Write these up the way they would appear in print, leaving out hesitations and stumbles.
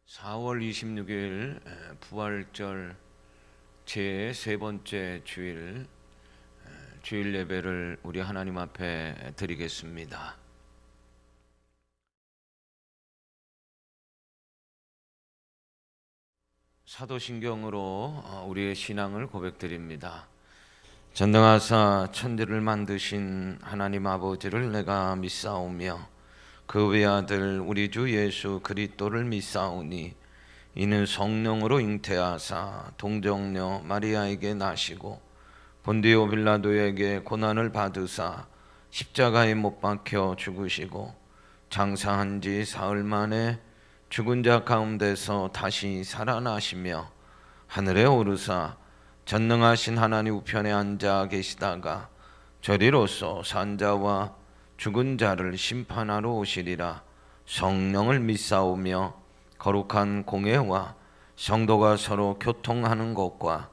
4월 26일 부활절 제 세 번째 주일 예배를 우리 하나님 앞에 드리겠습니다. 사도신경으로 우리의 신앙을 고백드립니다. 전능하사 천지를 만드신 하나님 아버지를 내가 믿사오며 그 외아들 우리 주 예수 그리스도를 믿사오니 이는 성령으로 잉태하사 동정녀 마리아에게 나시고 본디오 빌라도에게 고난을 받으사 십자가에 못 박혀 죽으시고 장사한 지 사흘 만에 죽은 자 가운데서 다시 살아나시며 하늘에 오르사 전능하신 하나님 우편에 앉아 계시다가 저리로서 산자와 죽은 자를 심판하러 오시리라. 성령을 믿사오며 거룩한 공회와 성도가 서로 교통하는 것과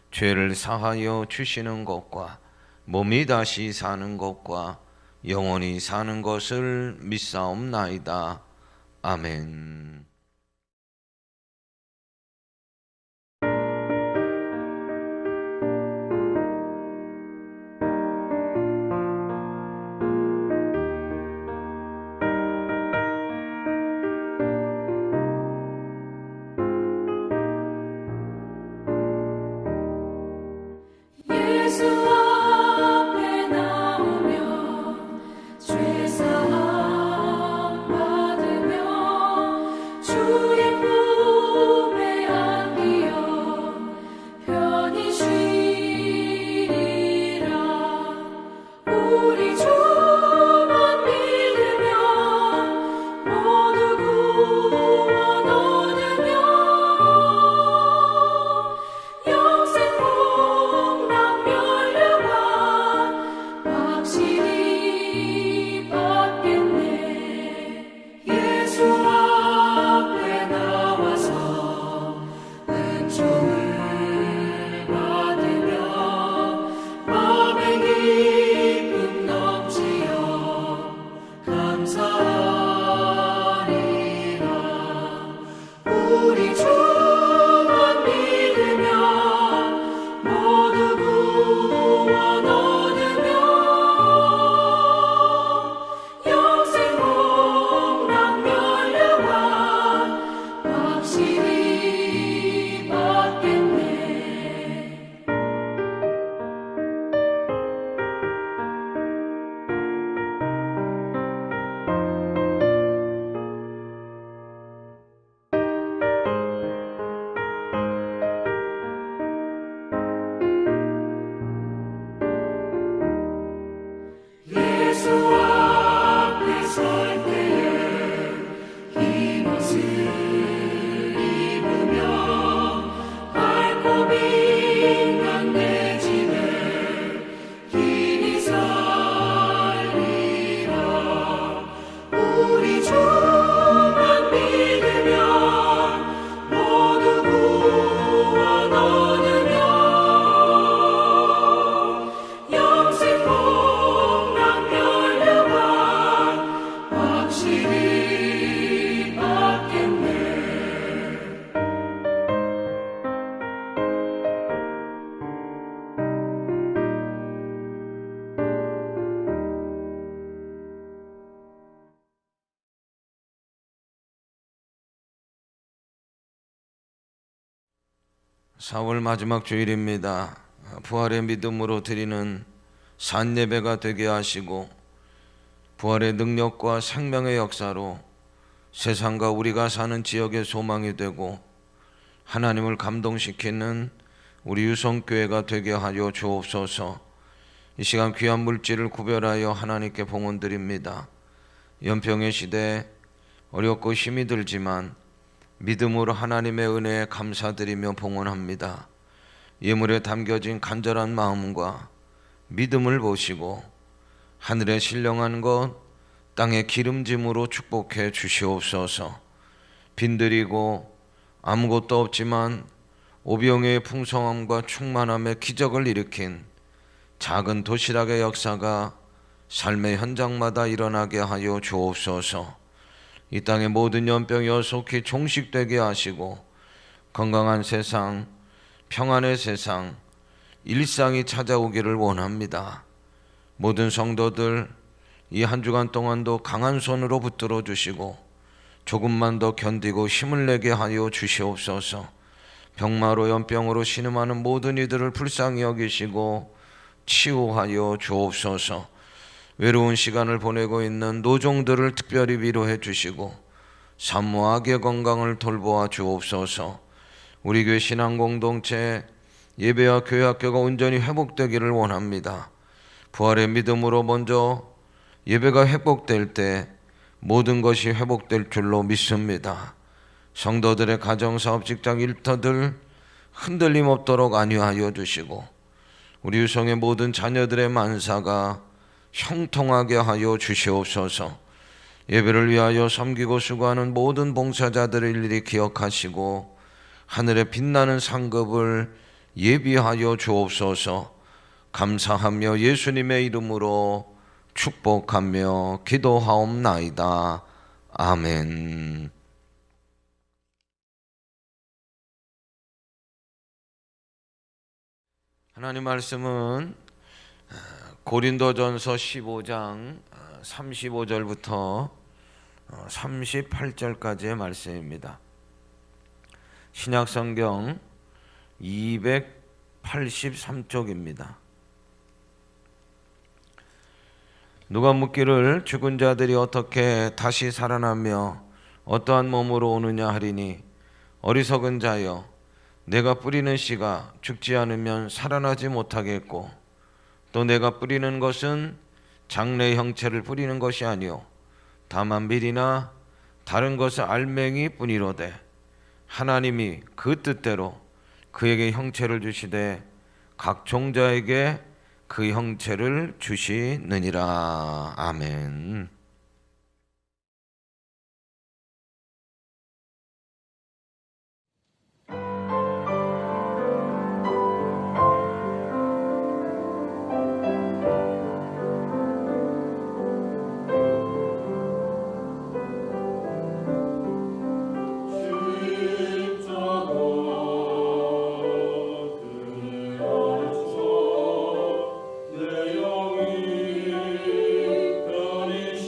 죄를 사하여 주시는 것과 몸이 다시 사는 것과 영원히 사는 것을 믿사옵나이다. 아멘. (4월) 마지막 주일입니다. 부활의 믿음으로 드리는 산예배가 되게 하시고 부활의 능력과 생명의 역사로 세상과 우리가 사는 지역의 소망이 되고 하나님을 감동시키는 우리 유성교회가 되게 하여 주옵소서. 이 시간 귀한 물질을 구별하여 하나님께 봉헌드립니다. 연평의 시대에 어렵고 힘이 들지만 믿음으로 하나님의 은혜에 감사드리며 봉헌합니다. 예물에 담겨진 간절한 마음과 믿음을 보시고 하늘에 신령한 것 땅의 기름짐으로 축복해 주시옵소서. 빈들이고 아무것도 없지만 오병이의 풍성함과 충만함의 기적을 일으킨 작은 도시락의 역사가 삶의 현장마다 일어나게 하여 주옵소서. 이 땅의 모든 연병이 연속히 종식되게 하시고 건강한 세상, 평안의 세상, 일상이 찾아오기를 원합니다. 모든 성도들 이 한 주간 동안도 강한 손으로 붙들어 주시고 조금만 더 견디고 힘을 내게 하여 주시옵소서. 병마로 연병으로 신음하는 모든 이들을 불쌍히 여기시고 치유하여 주옵소서. 외로운 시간을 보내고 있는 노종들을 특별히 위로해 주시고 산모 아기의 건강을 돌보아 주옵소서. 우리 교회 신앙공동체 예배와 교회학교가 온전히 회복되기를 원합니다. 부활의 믿음으로 먼저 예배가 회복될 때 모든 것이 회복될 줄로 믿습니다. 성도들의 가정사업, 직장 일터들 흔들림 없도록 안위하여 주시고 우리 유성의 모든 자녀들의 만사가 형통하게 하여 주시옵소서. 예배를 위하여 섬기고 수고하는 모든 봉사자들을 일일이 기억하시고 하늘에 빛나는 상급을 예비하여 주옵소서. 감사하며 예수님의 이름으로 축복하며 기도하옵나이다. 아멘. 하나님 말씀은 고린도전서 15장 35절부터 38절까지의 말씀입니다. 신약성경 283쪽입니다. 누가 묻기를 죽은 자들이 어떻게 다시 살아나며 어떠한 몸으로 오느냐 하리니 어리석은 자여 내가 뿌리는 씨가 죽지 않으면 살아나지 못하겠고 또 내가 뿌리는 것은 장래의 형체를 뿌리는 것이 아니요 다만 밀이나 다른 것을 알맹이 뿐이로되 하나님이 그 뜻대로 그에게 형체를 주시되 각 종자에게 그 형체를 주시느니라. 아멘. 내 영이 편히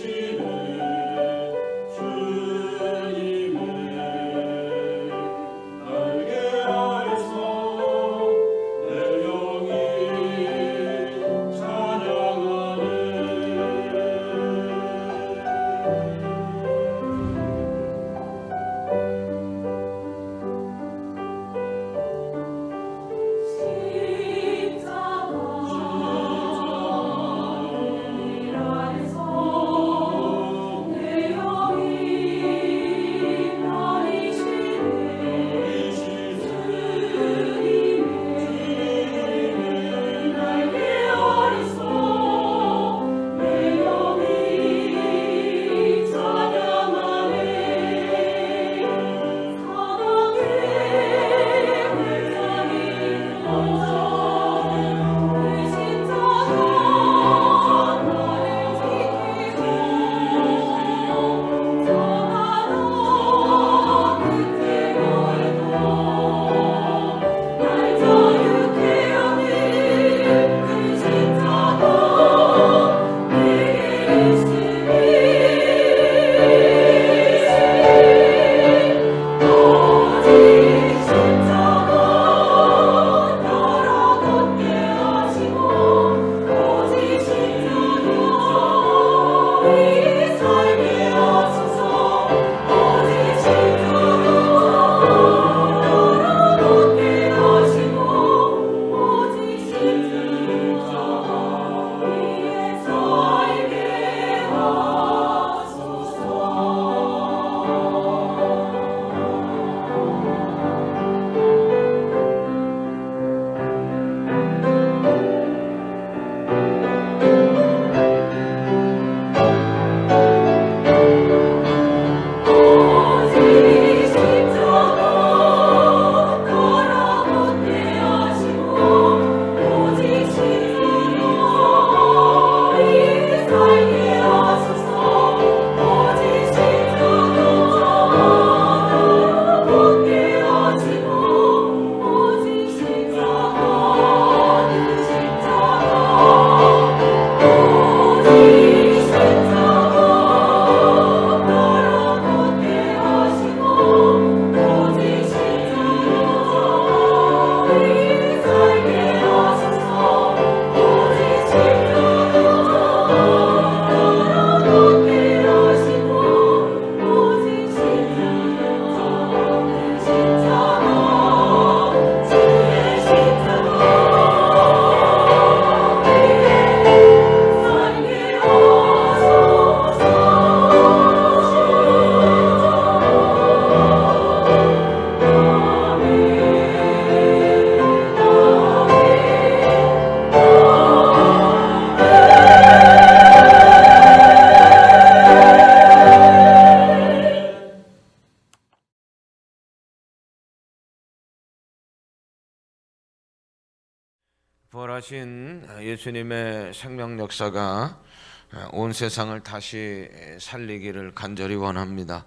부활하신 예수님의 생명 역사가 온 세상을 다시 살리기를 간절히 원합니다.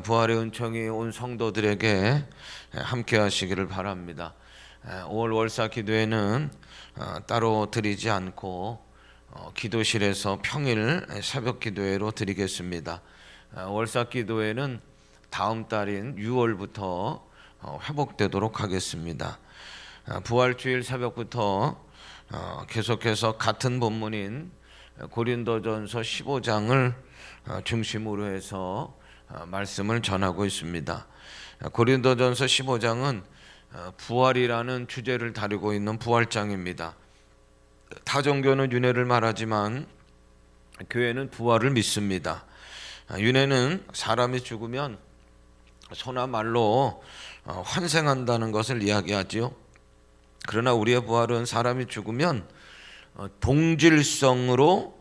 부활의 은총이 온 성도들에게 함께 하시기를 바랍니다. 5월 월사 기도회는 따로 드리지 않고 기도실에서 평일 새벽 기도회로 드리겠습니다. 월사 기도회는 다음 달인 6월부터 회복되도록 하겠습니다. 부활주일 새벽부터 계속해서 같은 본문인 고린도전서 15장을 중심으로 해서 말씀을 전하고 있습니다. 고린도전서 15장은 부활이라는 주제를 다루고 있는 부활장입니다. 타 종교는 윤회를 말하지만 교회는 부활을 믿습니다. 윤회는 사람이 죽으면 소나 말로 환생한다는 것을 이야기하지요. 그러나 우리의 부활은 사람이 죽으면 동질성으로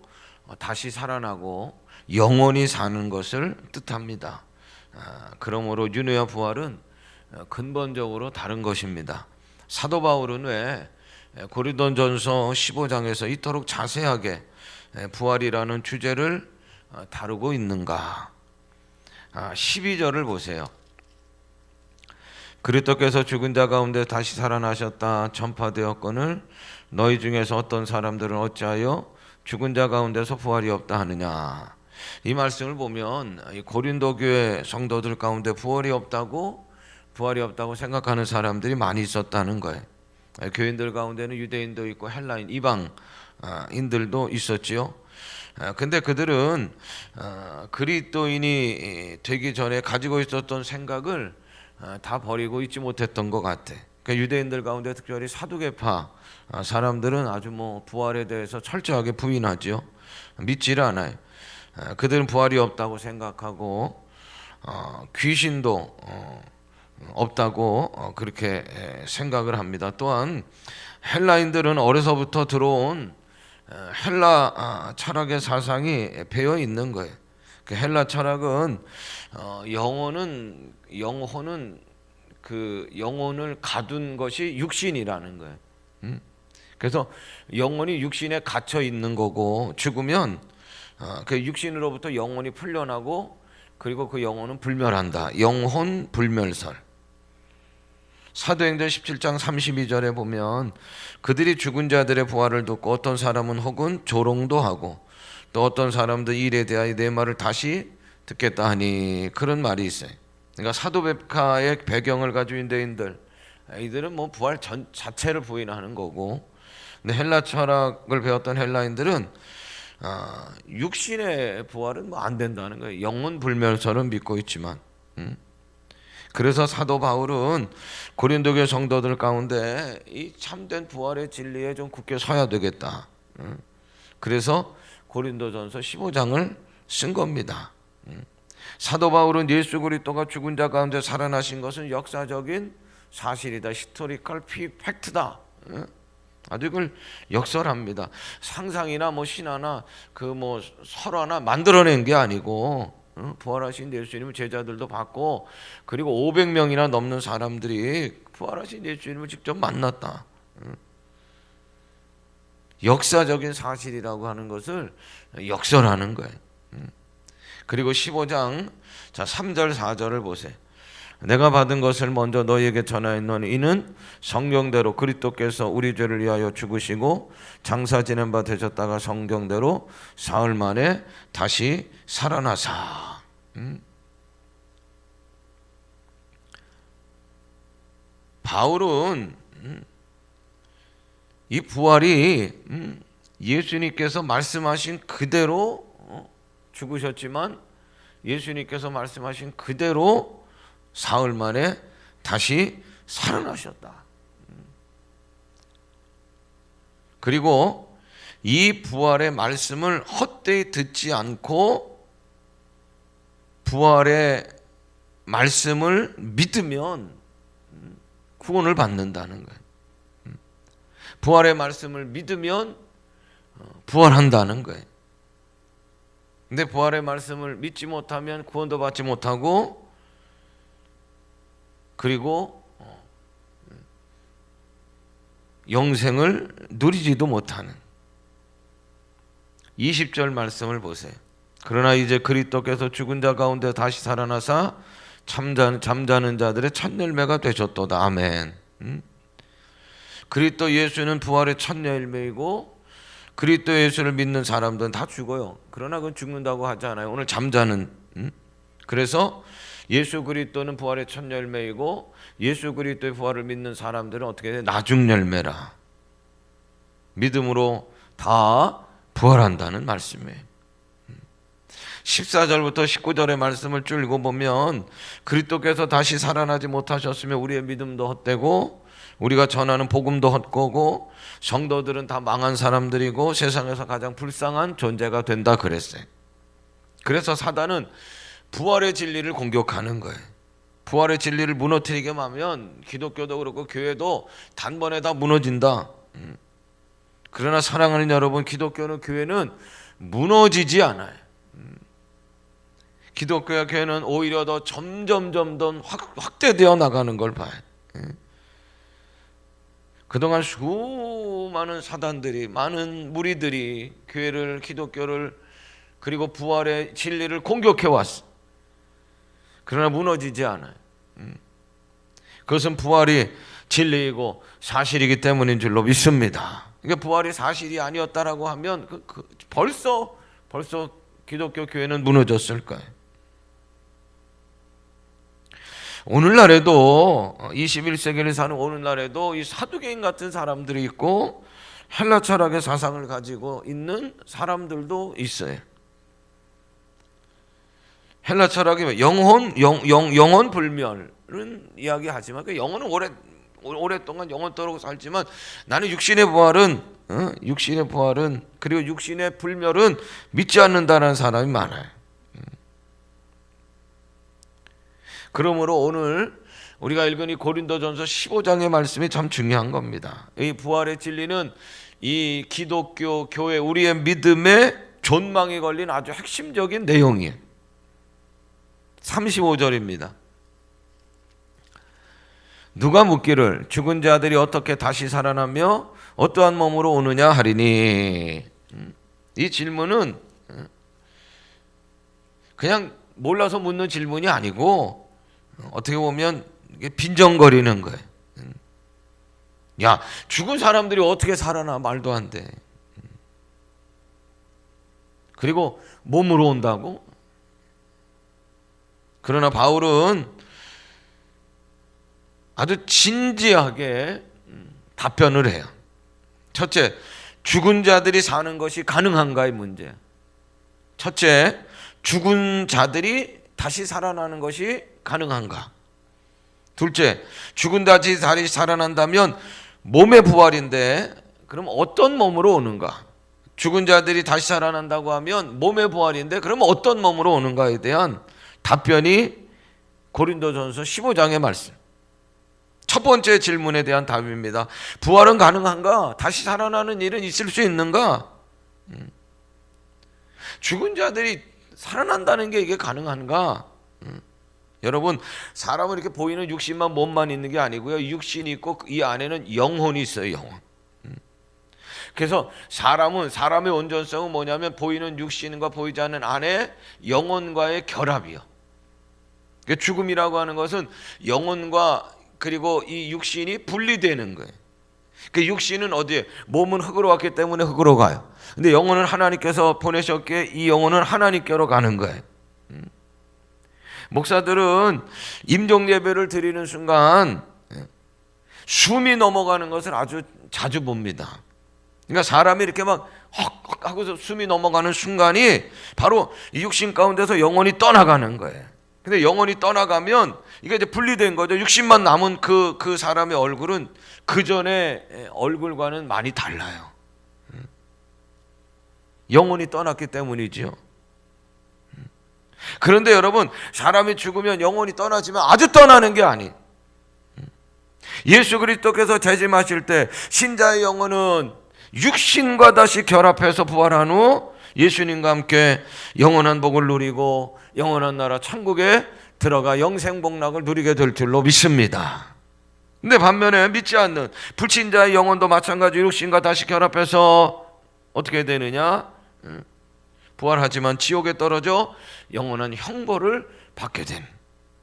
다시 살아나고 영원히 사는 것을 뜻합니다. 그러므로 윤회와 부활은 근본적으로 다른 것입니다. 사도 바울은 왜 고린도전서 15장에서 이토록 자세하게 부활이라는 주제를 다루고 있는가? 12절을 보세요. 그리스도께서 죽은 자 가운데 다시 살아나셨다 전파되었거늘 너희 중에서 어떤 사람들은 어찌하여 죽은 자 가운데서 부활이 없다 하느냐. 이 말씀을 보면 고린도 교회 성도들 가운데 부활이 없다고 생각하는 사람들이 많이 있었다는 거예요. 교인들 가운데는 유대인도 있고 헬라인 이방인들도 있었지요. 근데 그들은 그리스도인이 되기 전에 가지고 있었던 생각을 다 버리고 있지 못했던 것 같아. 그러니까 유대인들 가운데 특별히 사두개파 사람들은 아주 부활에 대해서 철저하게 부인하죠. 믿지를 않아요. 그들은 부활이 없다고 생각하고 귀신도 없다고 그렇게 생각을 합니다. 또한 헬라인들은 어려서부터 들어온 헬라 철학의 사상이 배어 있는 거예요. 그 헬라 철학은 영혼은 그 영혼을 가둔 것이 육신이라는 거예요. 그래서 영혼이 육신에 갇혀 있는 거고 죽으면 그 육신으로부터 영혼이 풀려나고 그리고 그 영혼은 불멸한다. 영혼 불멸설. 사도행전 17장 32절에 보면 그들이 죽은 자들의 부활을 듣고 어떤 사람은 혹은 조롱도 하고 또 어떤 사람도 일에 대하여 내 말을 다시 듣겠다 하니 그런 말이 있어요. 그러니까 사도백화의 배경을 가진 유대인들 이들은 부활 자체를 부인하는 거고, 근데 헬라 철학을 배웠던 헬라인들은 육신의 부활은 안 된다는 거예요. 영혼 불멸설은 믿고 있지만 그래서 사도 바울은 고린도교 성도들 가운데 이 참된 부활의 진리에 좀 굳게 서야 되겠다. 그래서 고린도전서 15장을 쓴 겁니다. 사도 바울은 예수 그리스도가 죽은 자 가운데 살아나신 것은 역사적인 사실이다. 히스토리컬 팩트다. 아주 이걸 역설합니다. 상상이나 신화나 설화나 만들어낸 게 아니고 부활하신 예수님을 제자들도 봤고 그리고 500명이나 넘는 사람들이 부활하신 예수님을 직접 만났다. 역사적인 사실이라고 하는 것을 역설하는 거예요. 그리고 15장 3절 4절을 보세요. 내가 받은 것을 먼저 너희에게 전하였노니 이는 성경대로 그리스도께서 우리 죄를 위하여 죽으시고 장사 지낸 바 되셨다가 성경대로 사흘 만에 다시 살아나사. 바울은 이 부활이 예수님께서 말씀하신 그대로 죽으셨지만 예수님께서 말씀하신 그대로 사흘 만에 다시 살아나셨다. 그리고 이 부활의 말씀을 헛되이 듣지 않고 부활의 말씀을 믿으면 구원을 받는다는 거예요. 부활의 말씀을 믿으면 부활한다는 거예요. 근데 부활의 말씀을 믿지 못하면 구원도 받지 못하고 그리고 영생을 누리지도 못하는 20절 말씀을 보세요. 그러나 이제 그리스도께서 죽은 자 가운데 다시 살아나사 잠자는 자들의 첫 열매가 되셨도다. 아멘. 그리스도 예수는 부활의 첫 열매이고 그리스도 예수를 믿는 사람들은 다 죽어요. 그러나 그건 죽는다고 하지 않아요. 오늘 잠자는 그래서 예수 그리스도는 부활의 첫 열매이고 예수 그리스도의 부활을 믿는 사람들은 어떻게 돼? 나중 열매라. 믿음으로 다 부활한다는 말씀이에요. 14절부터 19절의 말씀을 쭉 읽어보면 그리스도께서 다시 살아나지 못하셨으면 우리의 믿음도 헛되고 우리가 전하는 복음도 헛되고 성도들은 다 망한 사람들이고 세상에서 가장 불쌍한 존재가 된다 그랬어요. 그래서 사단은 부활의 진리를 공격하는 거예요. 부활의 진리를 무너뜨리게 하면 기독교도 그렇고 교회도 단번에 다 무너진다. 그러나 사랑하는 여러분, 기독교는 교회는 무너지지 않아요. 기독교와 교회는 오히려 더 점점 확대되어 나가는 걸 봐요. 그동안 수많은 사단들이, 많은 무리들이 교회를, 기독교를 그리고 부활의 진리를 공격해 왔어. 그러나 무너지지 않아요. 그것은 부활이 진리이고 사실이기 때문인 줄로 믿습니다. 이게 부활이 사실이 아니었다라고 하면 벌써 기독교 교회는 무너졌을 거예요. 오늘날에도 21세기를 사는 오늘날에도 이 사두개인 같은 사람들이 있고 헬라 철학의 사상을 가지고 있는 사람들도 있어요. 헬라 철학이 영혼 불멸은 이야기하지만 그 영혼은 오랫동안 영혼토록 살지만 나는 육신의 부활은 그리고 육신의 불멸은 믿지 않는다는 사람이 많아요. 그러므로 오늘 우리가 읽은 이 고린도전서 15장의 말씀이 참 중요한 겁니다. 이 부활의 진리는 이 기독교 교회 우리의 믿음에 존망이 걸린 아주 핵심적인 내용이에요. 35절입니다. 누가 묻기를 죽은 자들이 어떻게 다시 살아나며 어떠한 몸으로 오느냐 하리니. 이 질문은 그냥 몰라서 묻는 질문이 아니고 어떻게 보면 빈정거리는 거예요. 야, 죽은 사람들이 어떻게 살아나? 말도 안 돼. 그리고 몸으로 온다고? 그러나 바울은 아주 진지하게 답변을 해요. 첫째, 죽은 자들이 사는 것이 가능한가의 문제. 첫째, 죽은 자들이 다시 살아나는 것이 가능한가? 둘째, 죽은 자들이 다시 살아난다면 몸의 부활인데 그럼 어떤 몸으로 오는가? 죽은 자들이 다시 살아난다고 하면 몸의 부활인데 그럼 어떤 몸으로 오는가에 대한 답변이 고린도전서 15장의 말씀. 첫 번째 질문에 대한 답입니다. 부활은 가능한가? 다시 살아나는 일은 있을 수 있는가? 죽은 자들이 살아난다는 게 이게 가능한가? 여러분, 사람은 이렇게 보이는 육신만 몸만 있는 게 아니고요. 육신이 있고 이 안에는 영혼이 있어요. 영혼. 그래서 사람의 온전성은 뭐냐면 보이는 육신과 보이지 않는 안에 영혼과의 결합이요. 죽음이라고 하는 것은 영혼과 그리고 이 육신이 분리되는 거예요. 그 육신은 어디에? 몸은 흙으로 왔기 때문에 흙으로 가요. 근데 영혼은 하나님께서 보내셨기에 이 영혼은 하나님께로 가는 거예요. 목사들은 임종 예배를 드리는 순간 숨이 넘어가는 것을 아주 자주 봅니다. 그러니까 사람이 이렇게 막 헉헉 하고서 숨이 넘어가는 순간이 바로 이 육신 가운데서 영혼이 떠나가는 거예요. 근데 영혼이 떠나가면 이게 이제 분리된 거죠. 육신만 남은 그 사람의 얼굴은 그 전에 얼굴과는 많이 달라요. 영혼이 떠났기 때문이죠. 그런데 여러분, 사람이 죽으면 영혼이 떠나지만 아주 떠나는 게 아니. 예수 그리스도께서 재림하실 때 신자의 영혼은 육신과 다시 결합해서 부활한 후 예수님과 함께 영원한 복을 누리고 영원한 나라 천국에 들어가 영생복락을 누리게 될 줄로 믿습니다. 근데 반면에 믿지 않는 불신자의 영혼도 마찬가지로 육신과 다시 결합해서 어떻게 되느냐? 부활하지만 지옥에 떨어져 영원한 형벌을 받게 된.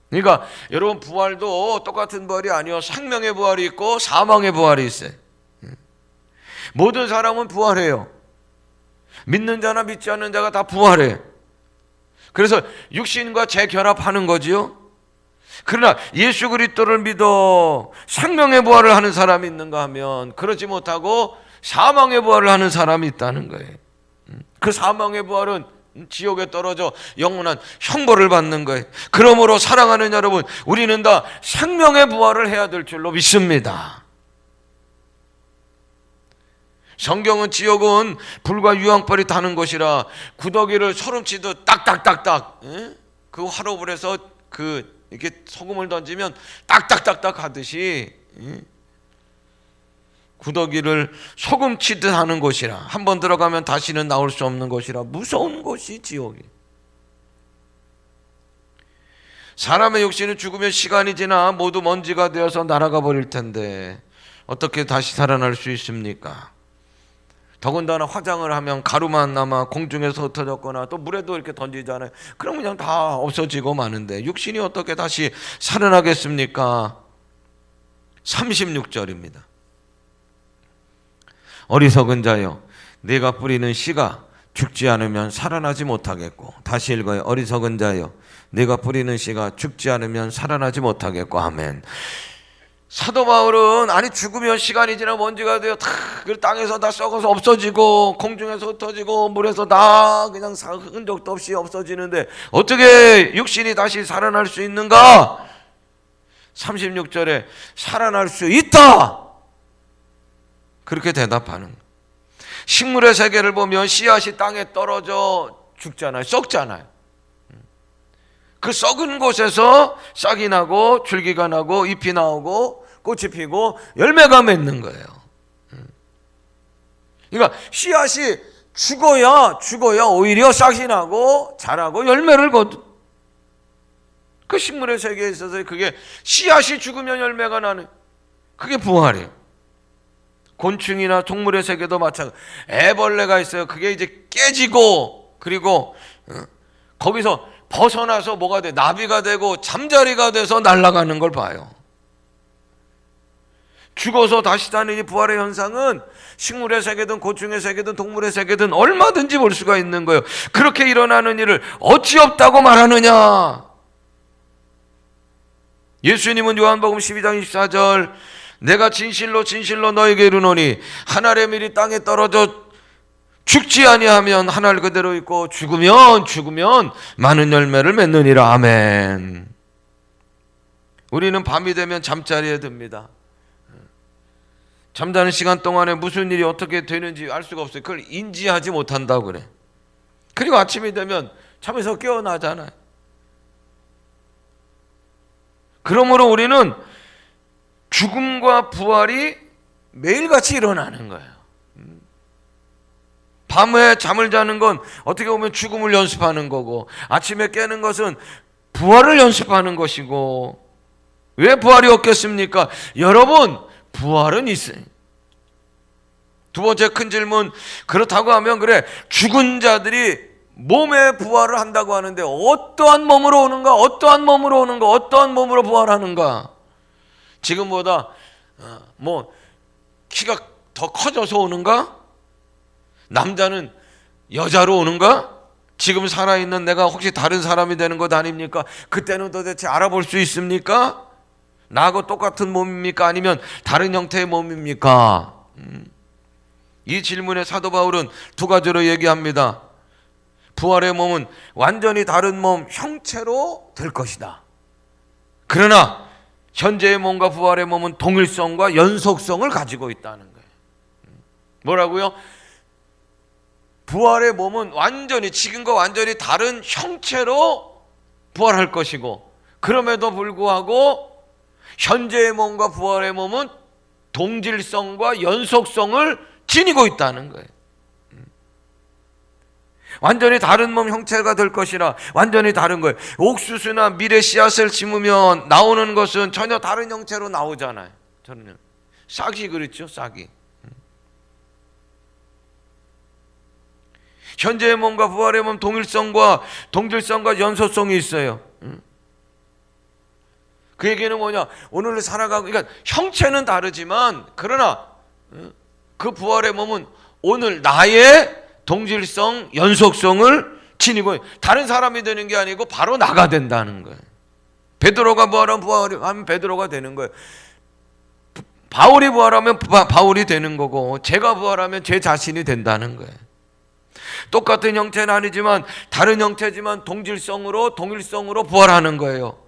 그러니까 여러분, 부활도 똑같은 부활이 아니요, 생명의 부활이 있고 사망의 부활이 있어요. 모든 사람은 부활해요. 믿는 자나 믿지 않는 자가 다 부활해. 그래서 육신과 재결합하는 거지요. 그러나 예수 그리스도를 믿어 생명의 부활을 하는 사람이 있는가 하면 그러지 못하고 사망의 부활을 하는 사람이 있다는 거예요. 그 사망의 부활은 지옥에 떨어져 영원한 형벌을 받는 거예요. 그러므로 사랑하는 여러분, 우리는 다 생명의 부활을 해야 될 줄로 믿습니다. 성경은 지옥은 불과 유황불이 타는 곳이라 구더기를 소름치듯 딱딱딱딱, 그 화로불에서 이렇게 소금을 던지면 딱딱딱딱 하듯이 구더기를 소금 치듯 하는 곳이라, 한번 들어가면 다시는 나올 수 없는 곳이라 무서운 곳이 지옥이. 사람의 육신은 죽으면 시간이 지나 모두 먼지가 되어서 날아가 버릴 텐데 어떻게 다시 살아날 수 있습니까? 더군다나 화장을 하면 가루만 남아 공중에서 흩어졌거나 또 물에도 이렇게 던지잖아요. 그럼 그냥 다 없어지고 마는데 육신이 어떻게 다시 살아나겠습니까? 36절입니다. 어리석은 자여, 네가 뿌리는 씨가 죽지 않으면 살아나지 못하겠고. 다시 읽어요. 어리석은 자여, 네가 뿌리는 씨가 죽지 않으면 살아나지 못하겠고. 아멘. 사도 바울은 아니 죽으면 시간이 지나 먼지가 되어 다 땅에서 다 썩어서 없어지고 공중에서 흩어지고 물에서 다 그냥 흔적도 없이 없어지는데 어떻게 육신이 다시 살아날 수 있는가? 36절에 살아날 수 있다, 그렇게 대답하는 거예요. 식물의 세계를 보면 씨앗이 땅에 떨어져 죽잖아요. 썩잖아요. 그 썩은 곳에서 싹이 나고 줄기가 나고 잎이 나오고 꽃이 피고 열매가 맺는 거예요. 그러니까 씨앗이 죽어야 오히려 싹이 나고 자라고 열매를 거두. 그 식물의 세계에 있어서 그게 씨앗이 죽으면 열매가 나는, 그게 부활이에요. 곤충이나 동물의 세계도 마찬가지. 애벌레가 있어요. 그게 이제 깨지고 그리고 거기서 벗어나서 뭐가 돼? 나비가 되고 잠자리가 돼서 날아가는 걸 봐요. 죽어서 다시 사는 이 부활의 현상은 식물의 세계든 곤충의 세계든 동물의 세계든 얼마든지 볼 수가 있는 거예요. 그렇게 일어나는 일을 어찌 없다고 말하느냐? 예수님은 요한복음 12장 24절 내가 진실로 진실로 너에게 이르노니 한 알의 밀이 땅에 떨어져 죽지 아니하면 한 알 그대로 있고 죽으면 많은 열매를 맺느니라. 아멘. 우리는 밤이 되면 잠자리에 듭니다. 잠자는 시간 동안에 무슨 일이 어떻게 되는지 알 수가 없어요. 그걸 인지하지 못한다고 그래. 그리고 아침이 되면 잠에서 깨어나잖아요. 그러므로 우리는 죽음과 부활이 매일같이 일어나는 거예요. 밤에 잠을 자는 건 어떻게 보면 죽음을 연습하는 거고, 아침에 깨는 것은 부활을 연습하는 것이고. 왜 부활이 없겠습니까? 여러분, 부활은 있어요. 두 번째 큰 질문, 그렇다고 하면 그래, 죽은 자들이 몸의 부활을 한다고 하는데 어떠한 몸으로 오는가? 어떠한 몸으로 오는가? 어떠한 몸으로 부활하는가? 지금보다 뭐 키가 더 커져서 오는가? 남자는 여자로 오는가? 지금 살아있는 내가 혹시 다른 사람이 되는 것 아닙니까? 그때는 도대체 알아볼 수 있습니까? 나하고 똑같은 몸입니까? 아니면 다른 형태의 몸입니까? 이 질문에 사도 바울은 두 가지로 얘기합니다. 부활의 몸은 완전히 다른 몸, 형체로 될 것이다. 그러나 현재의 몸과 부활의 몸은 동일성과 연속성을 가지고 있다는 거예요. 뭐라고요? 부활의 몸은 완전히 지금과 완전히 다른 형체로 부활할 것이고, 그럼에도 불구하고 현재의 몸과 부활의 몸은 동질성과 연속성을 지니고 있다는 거예요. 완전히 다른 몸 형체가 될 것이라, 완전히 다른 거예요. 옥수수나 밀에 씨앗을 심으면 나오는 것은 전혀 다른 형체로 나오잖아요. 전혀. 싹이 그렇죠, 싹이. 현재의 몸과 부활의 몸 동일성과 동질성과 연속성이 있어요. 그 얘기는 뭐냐? 오늘 살아가고, 그러니까 형체는 다르지만 그러나 그 부활의 몸은 오늘 나의 동질성, 연속성을 지니고, 다른 사람이 되는 게 아니고 바로 나가 된다는 거예요. 베드로가 부활하면 베드로가 되는 거예요. 바울이 부활하면 바울이 되는 거고, 제가 부활하면 제 자신이 된다는 거예요. 똑같은 형체는 아니지만 다른 형체지만 동일성으로 부활하는 거예요.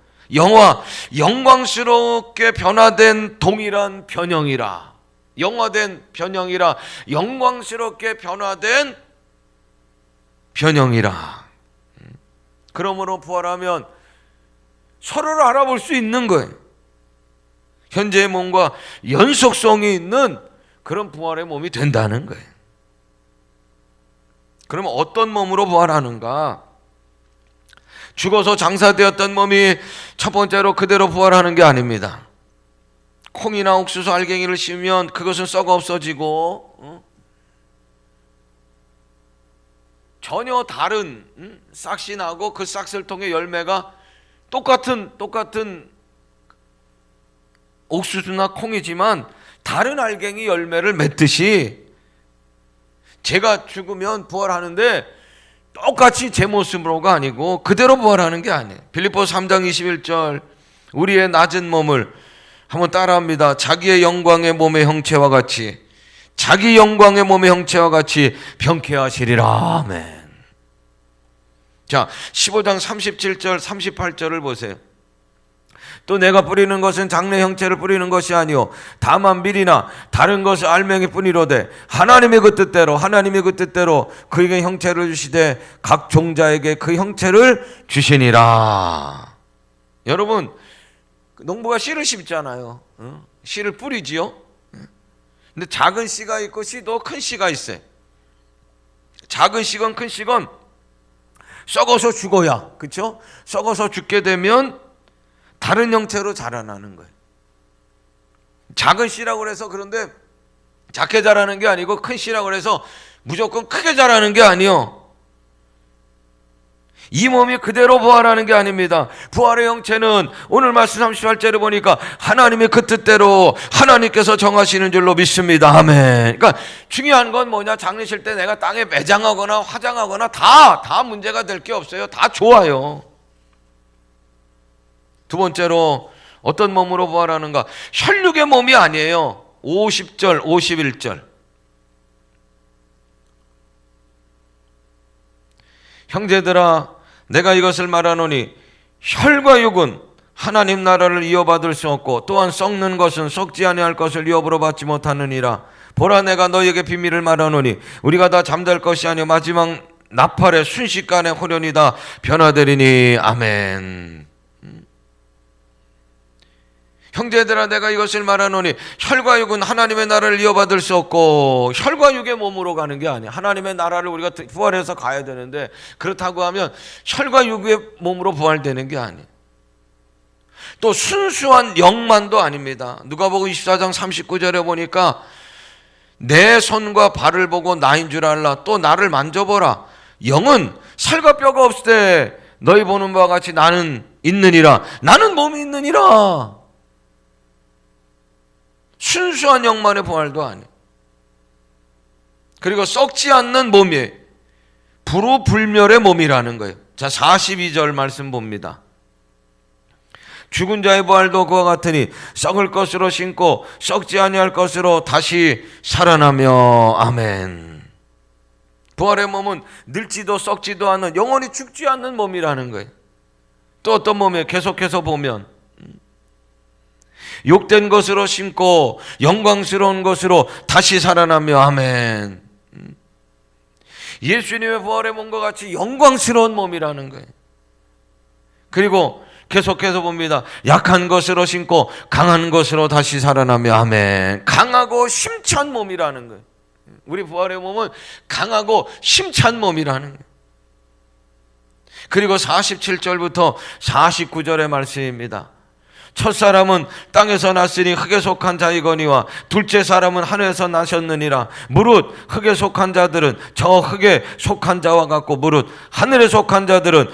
영광스럽게 변화된 동일한 변형이라, 영화된 변형이라, 영광스럽게 변화된 변형이라. 그러므로 부활하면 서로를 알아볼 수 있는 거예요. 현재의 몸과 연속성이 있는 그런 부활의 몸이 된다는 거예요. 그러면 어떤 몸으로 부활하는가? 죽어서 장사되었던 몸이 첫 번째로 그대로 부활하는 게 아닙니다. 콩이나 옥수수 알갱이를 심으면 그것은 썩어 없어지고, 전혀 다른 싹이 나고 그 싹을 통해 열매가 똑같은 옥수수나 콩이지만 다른 알갱이 열매를 맺듯이, 제가 죽으면 부활하는데 똑같이 제 모습으로가 아니고 그대로 부활하는 게 아니에요. 빌립보서 3장 21절, 우리의 낮은 몸을 한번 따라합니다. 자기의 영광의 몸의 형체와 같이, 자기 영광의 몸의 형체와 같이 병케 하시리라. 아멘. 자, 15장 37절 38절을 보세요. 또 내가 뿌리는 것은 장래 형체를 뿌리는 것이 아니요 다만 밀이나 다른 것을 알맹이 뿐이로되 하나님이 그 뜻대로 그에게 형체를 주시되 각 종자에게 그 형체를 주시니라. 여러분, 농부가 씨를 심잖아요. 씨를 뿌리지요. 근데 작은 씨가 있고 씨도 큰 씨가 있어요. 작은 씨건 큰 씨건 썩어서 죽어야, 그렇죠? 썩어서 죽게 되면 다른 형태로 자라나는 거예요. 작은 씨라고 해서 그런데 작게 자라는 게 아니고, 큰 씨라고 해서 무조건 크게 자라는 게 아니요. 이 몸이 그대로 부활하는 게 아닙니다. 부활의 형체는 오늘 말씀 38절에 보니까 하나님의 그 뜻대로 하나님께서 정하시는 줄로 믿습니다. 아멘. 그러니까 중요한 건 뭐냐? 장례식 때 내가 땅에 매장하거나 화장하거나 다 문제가 될 게 없어요. 다 좋아요. 두 번째로 어떤 몸으로 부활하는가? 혈육의 몸이 아니에요. 50절 51절, 형제들아 내가 이것을 말하노니 혈과 육은 하나님 나라를 이어받을 수 없고 또한 썩는 것은 썩지 아니할 것을 이어으로 받지 못하느니라. 보라, 내가 너희에게 비밀을 말하노니 우리가 다 잠들 것이 아니요 마지막 나팔의 순식간에 호련히 다 변화되리니. 아멘. 형제들아 내가 이것을 말하노니 혈과 육은 하나님의 나라를 이어받을 수 없고, 혈과 육의 몸으로 가는 게 아니야. 하나님의 나라를 우리가 부활해서 가야 되는데, 그렇다고 하면 혈과 육의 몸으로 부활되는 게 아니야. 또 순수한 영만도 아닙니다. 누가복음 24장 39절에 보니까 내 손과 발을 보고 나인 줄 알라. 또 나를 만져보라. 영은 살과 뼈가 없을 때 너희 보는 바와 같이 나는 있느니라. 나는 몸이 있느니라. 순수한 영만의 부활도 아니에요. 그리고 썩지 않는 몸이 불우불멸의 몸이라는 거예요. 자, 42절 말씀 봅니다. 죽은 자의 부활도 그와 같으니 썩을 것으로 신고 썩지 아니할 것으로 다시 살아나며. 아멘. 부활의 몸은 늙지도 썩지도 않는 영원히 죽지 않는 몸이라는 거예요. 또 어떤 몸이에요? 계속해서 보면 욕된 것으로 심고 영광스러운 것으로 다시 살아나며. 아멘. 예수님의 부활의 몸과 같이 영광스러운 몸이라는 거예요. 그리고 계속해서 봅니다. 약한 것으로 심고 강한 것으로 다시 살아나며. 아멘. 강하고 힘찬 몸이라는 거예요. 우리 부활의 몸은 강하고 힘찬 몸이라는 거예요. 그리고 47절부터 49절의 말씀입니다. 첫 사람은 땅에서 났으니 흙에 속한 자이거니와 둘째 사람은 하늘에서 나셨느니라. 무릇 흙에 속한 자들은 저 흙에 속한 자와 같고 무릇 하늘에 속한 자들은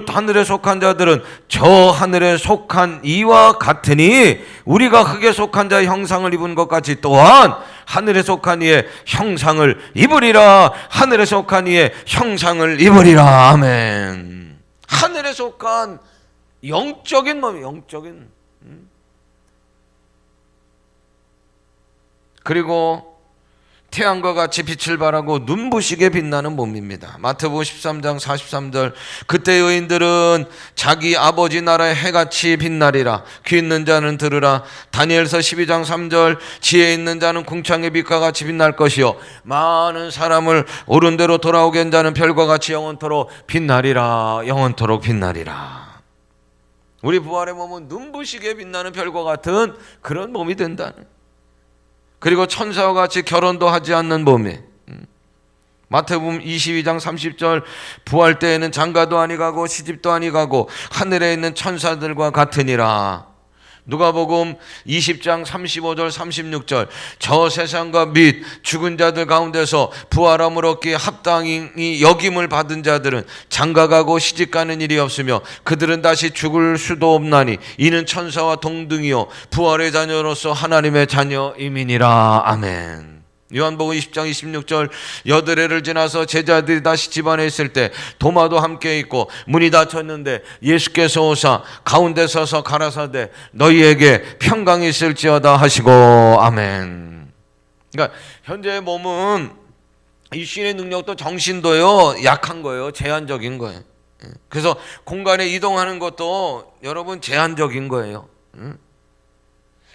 하늘에 속한 자들은 저 하늘에 속한 이와 같으니 우리가 흙에 속한 자의 형상을 입은 것 같이 또한 하늘에 속한 이의 형상을 입으리라. 하늘에 속한 이의 형상을 입으리라. 아멘. 하늘에 속한 영적인 몸이 영적인. 그리고 태양과 같이 빛을 발하고 눈부시게 빛나는 몸입니다. 마태복음 13장 43절 그때 여인들은 자기 아버지 나라의 해같이 빛나리라. 귀 있는 자는 들으라. 다니엘서 12장 3절 지혜 있는 자는 궁창의 빛과 같이 빛날 것이요 많은 사람을 옳은 대로 돌아오게 한 자는 별과 같이 영원토록 빛나리라. 영원토록 빛나리라. 우리 부활의 몸은 눈부시게 빛나는 별과 같은 그런 몸이 된다는. 그리고 천사와 같이 결혼도 하지 않는 몸이. 마태복음 22장 30절 부활 때에는 장가도 아니 가고 시집도 아니 가고 하늘에 있는 천사들과 같으니라. 누가복음 20장 35절 36절 저 세상과 및 죽은 자들 가운데서 부활함을 얻기에 합당히 여김을 받은 자들은 장가가고 시집가는 일이 없으며 그들은 다시 죽을 수도 없나니 이는 천사와 동등이요 부활의 자녀로서 하나님의 자녀임이니라. 아멘. 요한복음 20장 26절 여드레를 지나서 제자들이 다시 집안에 있을 때 도마도 함께 있고 문이 닫혔는데 예수께서 오사 가운데 서서 가라사대 너희에게 평강이 있을지어다 하시고. 아멘. 그러니까 현재의 몸은 이 신의 능력도 정신도요 약한 거예요. 제한적인 거예요. 그래서 공간에 이동하는 것도 여러분 제한적인 거예요.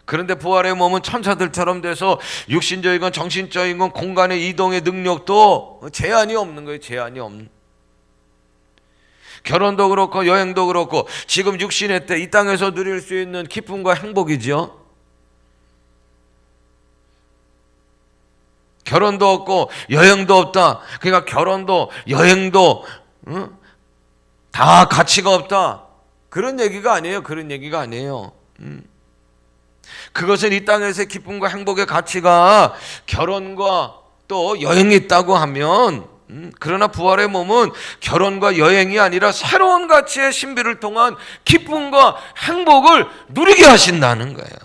그런데 부활의 몸은 천사들처럼 돼서 육신적인 건 정신적인 건 공간의 이동의 능력도 제한이 없는 거예요. 제한이 없는. 결혼도 그렇고 여행도 그렇고 지금 육신의 때 이 땅에서 누릴 수 있는 기쁨과 행복이죠. 결혼도 없고 여행도 없다. 그러니까 결혼도 여행도 다 가치가 없다. 그런 얘기가 아니에요. 그런 얘기가 아니에요. 그것은 이 땅에서의 기쁨과 행복의 가치가 결혼과 또 여행이 있다고 하면 그러나 부활의 몸은 결혼과 여행이 아니라 새로운 가치의 신비를 통한 기쁨과 행복을 누리게 하신다는 거예요.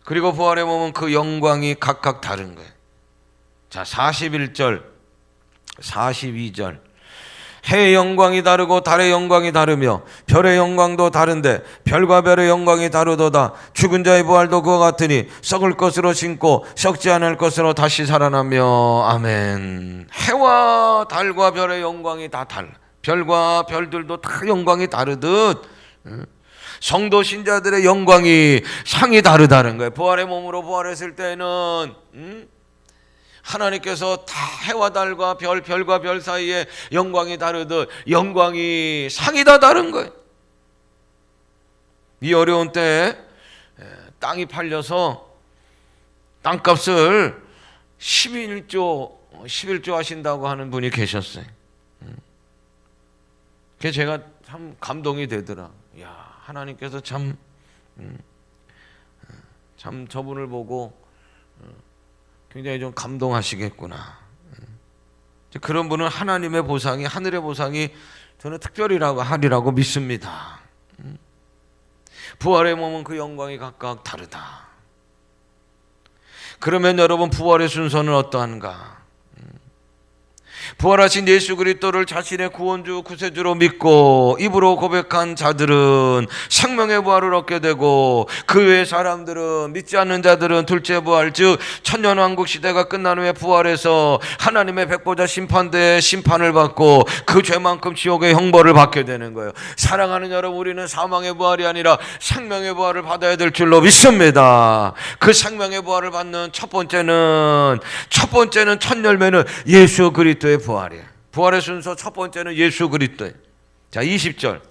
그리고 부활의 몸은 그 영광이 각각 다른 거예요. 자, 41절 42절 해의 영광이 다르고 달의 영광이 다르며 별의 영광도 다른데 별과 별의 영광이 다르도다. 죽은 자의 부활도 그와 같으니 썩을 것으로 심고 썩지 않을 것으로 다시 살아나며. 아멘. 해와 달과 별의 영광이 다 달라. 별과 별들도 다 영광이 다르듯 성도 신자들의 영광이 상이 다르다는 거예요. 부활의 몸으로 부활했을 때는 하나님께서 다 해와 달과 별과 별 사이에 영광이 다르듯 영광이 상이 다 다른 거예요. 이 어려운 때에 땅이 팔려서 땅값을 11조 하신다고 하는 분이 계셨어요. 그래서 제가 참 감동이 되더라. 야, 하나님께서 참 저분을 보고 굉장히 좀 감동하시겠구나. 그런 분은 하나님의 보상이 하늘의 보상이 저는 특별히라고 하리라고 믿습니다. 부활의 몸은 그 영광이 각각 다르다. 그러면 여러분 부활의 순서는 어떠한가? 부활하신 예수 그리스도를 자신의 구원주 구세주로 믿고 입으로 고백한 자들은 생명의 부활을 얻게 되고, 그 외의 사람들은, 믿지 않는 자들은 둘째 부활, 즉 천년왕국 시대가 끝난 후에 부활해서 하나님의 백보자 심판대에 심판을 받고 그 죄만큼 지옥의 형벌을 받게 되는 거예요. 사랑하는 여러분, 우리는 사망의 부활이 아니라 생명의 부활을 받아야 될 줄로 믿습니다. 그 생명의 부활을 받는 첫 번째는 첫 열매는 예수 그리스도의 부활이에요. 부활의 순서 첫 번째는 예수 그리스도예요. 자, 20절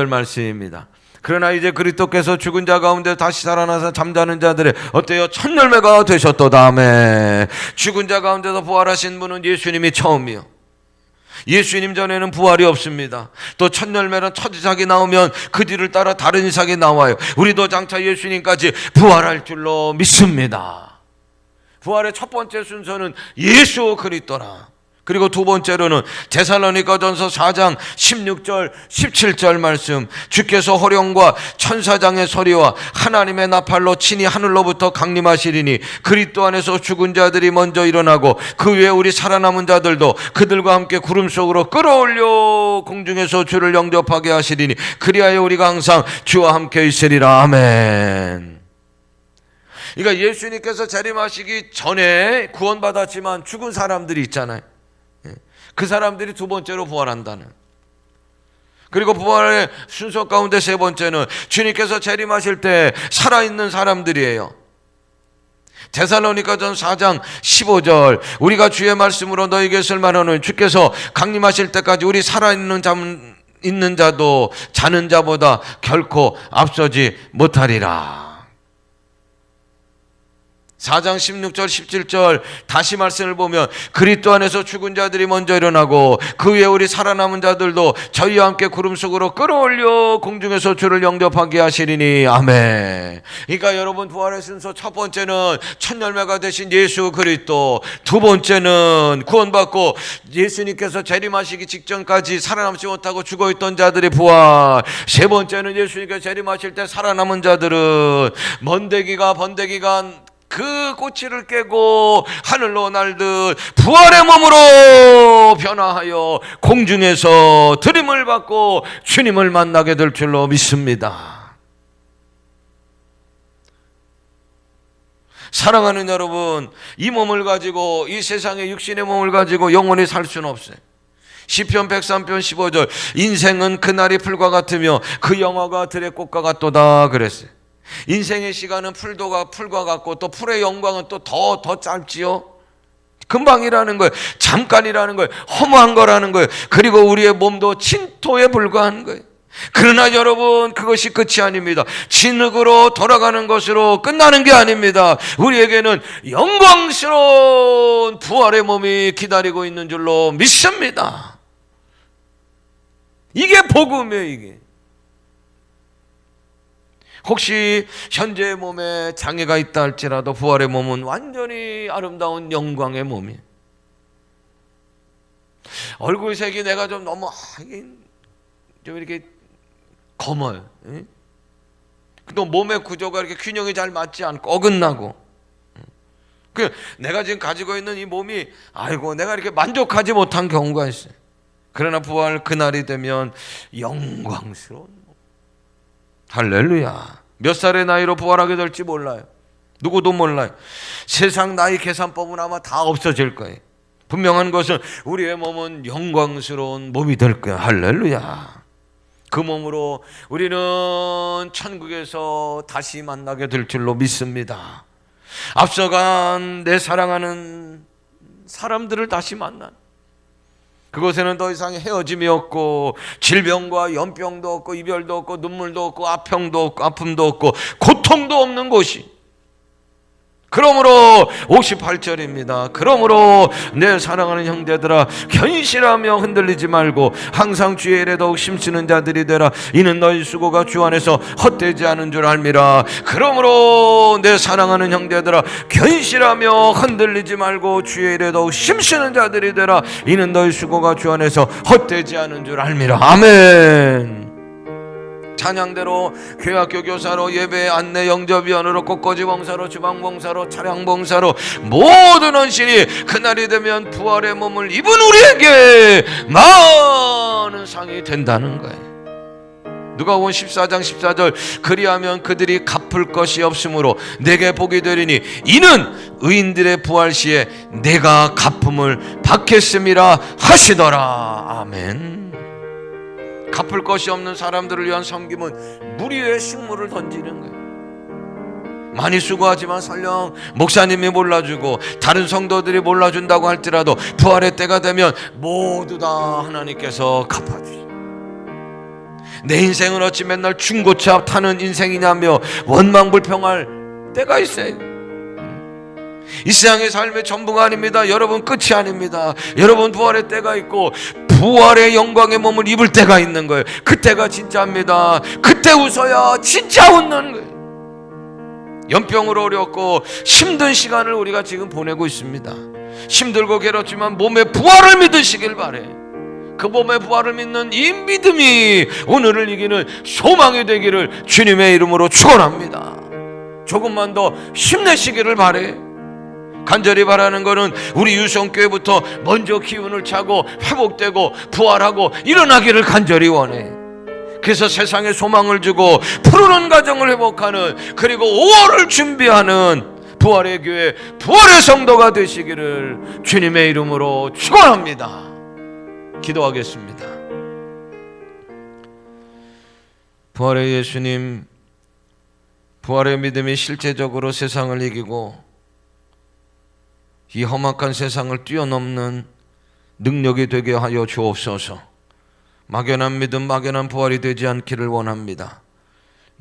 말씀입니다. 그러나 이제 그리스도께서 죽은 자 가운데 다시 살아나서 잠자는 자들의 어때요? 첫 열매가 되셨도다. 아멘. 죽은 자 가운데서 부활하신 분은 예수님이 처음이요. 예수님 전에는 부활이 없습니다. 또 첫 열매는 첫 이삭이 나오면 그 뒤를 따라 다른 이삭이 나와요. 우리도 장차 예수님까지 부활할 줄로 믿습니다. 부활의 첫 번째 순서는 예수 그리스도라. 그리고 두 번째로는 데살로니가전서 4장 16절 17절 말씀, 주께서 호령과 천사장의 소리와 하나님의 나팔로 친히 하늘로부터 강림하시리니 그리스도 안에서 죽은 자들이 먼저 일어나고 그 위에 우리 살아남은 자들도 그들과 함께 구름 속으로 끌어올려 공중에서 주를 영접하게 하시리니 그리하여 우리가 항상 주와 함께 있으리라. 아멘. 그러니까 예수님께서 재림하시기 전에 구원받았지만 죽은 사람들이 있잖아요. 그 사람들이 두 번째로 부활한다는. 그리고 부활의 순서 가운데 세 번째는 주님께서 재림하실 때 살아있는 사람들이에요. 데살로니가전 4장 15절, 우리가 주의 말씀으로 너희에게 설만하노니 주께서 강림하실 때까지 우리 살아있는 자도 자는 자보다 결코 앞서지 못하리라. 4장 16절 17절 다시 말씀을 보면 그리스도 안에서 죽은 자들이 먼저 일어나고 그 위에 우리 살아남은 자들도 저희와 함께 구름 속으로 끌어올려 공중에서 주를 영접하게 하시리니. 아멘. 그러니까 여러분, 부활의 순서 첫 번째는 첫 열매가 되신 예수 그리스도, 두 번째는 구원받고 예수님께서 재림하시기 직전까지 살아남지 못하고 죽어있던 자들의 부활, 세 번째는 예수님께서 재림하실 때 살아남은 자들은 번데기가 그 꼬치를 깨고 하늘로 날듯 부활의 몸으로 변화하여 공중에서 들임을 받고 주님을 만나게 될 줄로 믿습니다. 사랑하는 여러분, 이 몸을 가지고, 이 세상의 육신의 몸을 가지고 영원히 살 수는 없어요. 시편 103편 15절, 인생은 그날이 풀과 같으며 그 영화가 들의 꽃과 같도다 그랬어요. 인생의 시간은 풀과 같고 또 풀의 영광은 또 더 짧지요. 금방이라는 거예요. 잠깐이라는 거예요. 허무한 거라는 거예요. 그리고 우리의 몸도 진토에 불과한 거예요. 그러나 여러분, 그것이 끝이 아닙니다. 진흙으로 돌아가는 것으로 끝나는 게 아닙니다. 우리에게는 영광스러운 부활의 몸이 기다리고 있는 줄로 믿습니다. 이게 복음이에요. 이게 혹시 현재의 몸에 장애가 있다 할지라도 부활의 몸은 완전히 아름다운 영광의 몸이에요. 얼굴색이 내가 좀 너무 좀 이렇게 검어요. 또 몸의 구조가 이렇게 균형이 잘 맞지 않고 어긋나고, 내가 지금 가지고 있는 이 몸이 내가 이렇게 만족하지 못한 경우가 있어요. 그러나 부활 그날이 되면 영광스러운 몸. 할렐루야. 몇 살의 나이로 부활하게 될지 몰라요. 누구도 몰라요. 세상 나이 계산법은 아마 다 없어질 거예요. 분명한 것은 우리의 몸은 영광스러운 몸이 될 거야. 할렐루야. 그 몸으로 우리는 천국에서 다시 만나게 될 줄로 믿습니다. 앞서간 내 사랑하는 사람들을 다시 만난, 그곳에는 더 이상 헤어짐이 없고 질병과 연병도 없고 이별도 없고 눈물도 없고 아평도 없고 아픔도 없고 고통도 없는 곳이. 그러므로 58절입니다. 그러므로 내 사랑하는 형제들아, 견실하며 흔들리지 말고 항상 주의 일에 더욱 힘쓰는 자들이 되라. 이는 너희 수고가 주 안에서 헛되지 않은 줄 알미라. 그러므로 내 사랑하는 형제들아, 견실하며 흔들리지 말고 주의 일에 더욱 힘쓰는 자들이 되라. 이는 너희 수고가 주 안에서 헛되지 않은 줄 알미라. 아멘. 찬양대로, 교회학교 교사로, 예배 안내 영접위원으로, 꽃꽂이 봉사로, 주방 봉사로, 차량 봉사로 모든 헌신이 그날이 되면 부활의 몸을 입은 우리에게 많은 상이 된다는 거예요. 누가복음 14장 14절, 그리하면 그들이 갚을 것이 없으므로 내게 복이 되리니 이는 의인들의 부활 시에 내가 갚음을 받겠음이라 하시더라. 아멘. 갚을 것이 없는 사람들을 위한 섬김은 무리의 식물을 던지는 거예요. 많이 수고하지만 설령 목사님이 몰라주고 다른 성도들이 몰라준다고 할지라도 부활의 때가 되면 모두 다 하나님께서 갚아주시죠. 내 인생은 어찌 맨날 중고차 타는 인생이냐며 원망불평할 때가 있어요. 이 세상의 삶의 전부가 아닙니다. 여러분 끝이 아닙니다. 여러분 부활의 때가 있고 부활의 영광의 몸을 입을 때가 있는 거예요. 그때가 진짜입니다. 그때 웃어야 진짜 웃는 거예요. 연병으로 어렵고 힘든 시간을 우리가 지금 보내고 있습니다. 힘들고 괴롭지만 몸의 부활을 믿으시길 바래요. 그 몸의 부활을 믿는 이 믿음이 오늘을 이기는 소망이 되기를 주님의 이름으로 축원합니다. 조금만 더 힘내시기를 바래. 간절히 바라는 것은 우리 유성교회부터 먼저 기운을 차고 회복되고 부활하고 일어나기를 간절히 원해. 그래서 세상에 소망을 주고 푸르는 가정을 회복하는, 그리고 5월을 준비하는 부활의 교회, 부활의 성도가 되시기를 주님의 이름으로 축원합니다. 기도하겠습니다. 부활의 예수님, 부활의 믿음이 실제적으로 세상을 이기고 이 험악한 세상을 뛰어넘는 능력이 되게 하여 주옵소서. 막연한 믿음, 막연한 부활이 되지 않기를 원합니다.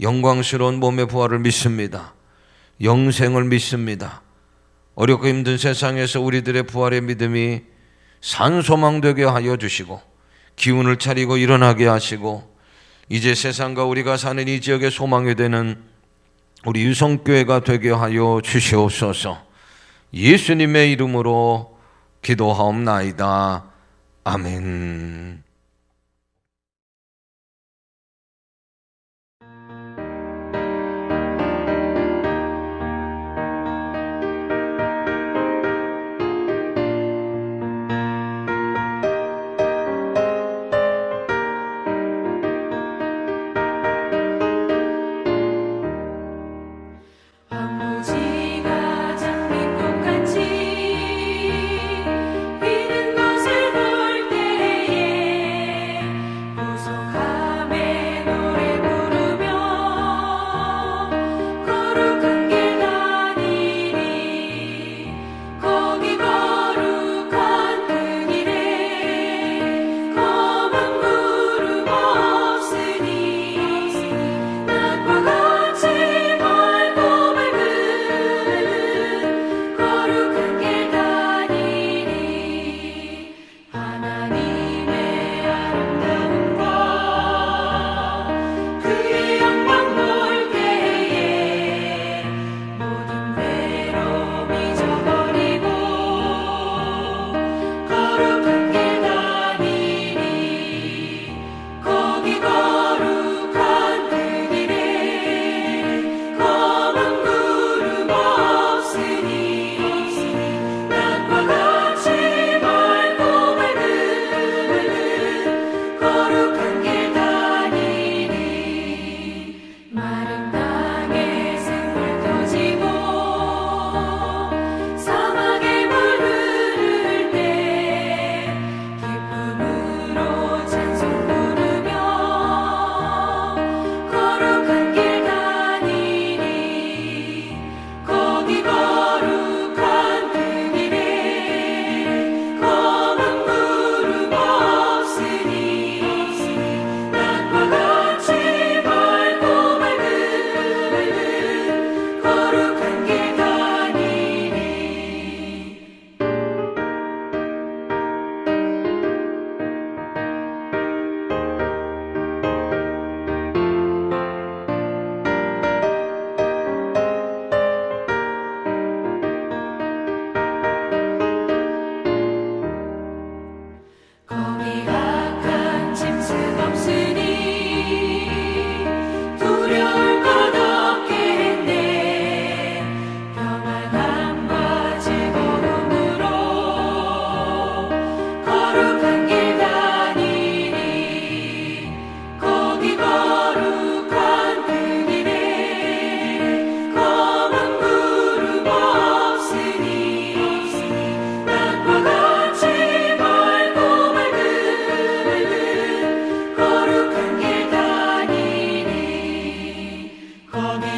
영광스러운 몸의 부활을 믿습니다. 영생을 믿습니다. 어렵고 힘든 세상에서 우리들의 부활의 믿음이 산소망 되게 하여 주시고 기운을 차리고 일어나게 하시고 이제 세상과 우리가 사는 이 지역의 소망이 되는 우리 유성교회가 되게 하여 주시옵소서. 예수님의 이름으로 기도하옵나이다. 아멘. 비는 것을 볼 때에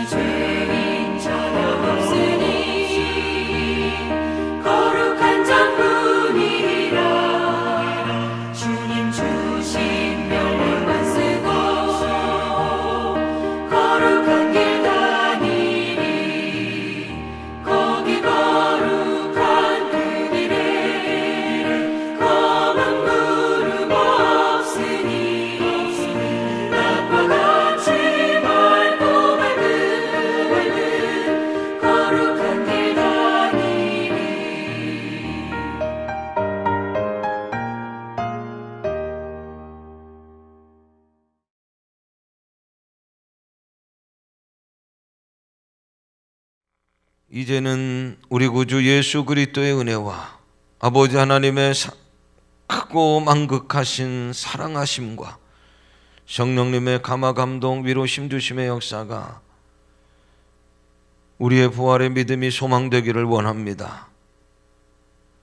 죄인 전혀 없으니 거룩한 자뿐이라. 주님 주신 명령만 쓰고 거룩한 길 다니니 거기 거룩한 그 길에 검은 무릎 없으니 낮과 같이 맑고 밝은 거룩한 길 다니니. 이제는 우리 구주 예수 그리스도의 은혜와 아버지 하나님의 크고 만극하신 사랑하심과 성령님의 감화 감동 위로 힘주심의 역사가 우리의 부활의 믿음이 소망되기를 원합니다.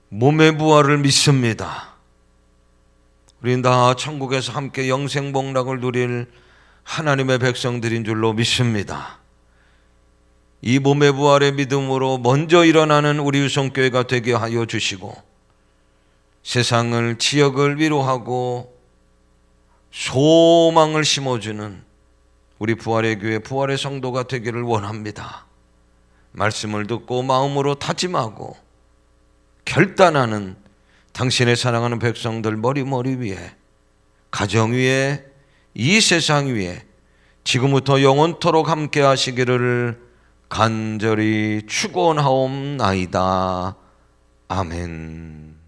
몸의 부활을 믿습니다. 우린 다 천국에서 함께 영생복락을 누릴 하나님의 백성들인 줄로 믿습니다. 이 몸의 부활의 믿음으로 먼저 일어나는 우리 유성교회가 되게 하여 주시고 세상을, 지역을 위로하고 소망을 심어주는 우리 부활의 교회, 부활의 성도가 되기를 원합니다. 말씀을 듣고 마음으로 다짐하고 결단하는 당신의 사랑하는 백성들 머리 위에, 가정 위에, 이 세상 위에 지금부터 영원토록 함께 하시기를 간절히 축원하옵나이다. 아멘.